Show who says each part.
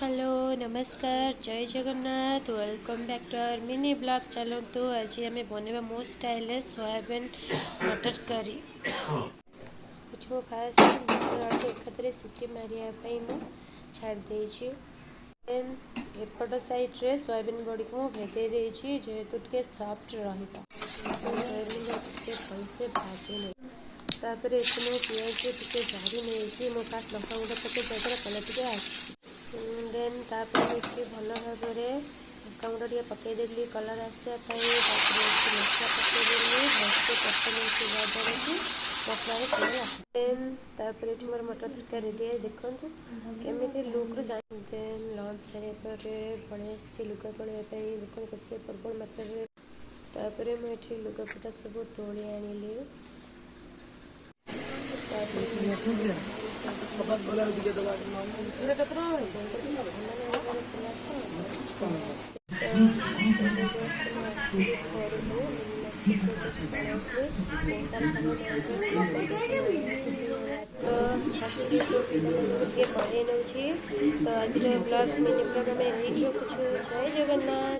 Speaker 1: Hello नमस्कार जय Jagannath welcome back to our mini blog. चलतु आज आम बनवा मो स्टाइल सोयाबीन मटर करी कुछ मो फास्ट मटर आलू एकाथरे सीटी मारियापाई मु छाड़ देछि। देन एपट साइड रे सोयाबीन बड़ी को भेदे देछि जेहेतु टिके सॉफ्ट रहिबा। सोयाबीन टिके भलसे भाजी नै तापर एथनो पियाज टिके जारी नै मो फास्ट लंका गुंड पके जाकर कलर टिके आसी देन तापर ये भल भाव में लंका गुंड टे पकईदेली कलर आसापी मसला पकईदेली भलसे कषि जाद्वारा कि मसलार कलर आस देन तापर ये मोर मटर तरकारी रेडी है देखूँ केमी लुक्रु जान देन लंच सारे पड़े आसी लुगा तोड़ापी देखो केते प्रबल मात्रा तापर मुझे लुगापटा सब तोड़ी आनिली तो आज ब्लॉग मिनी ब्लॉग में जय जगन्नाथ।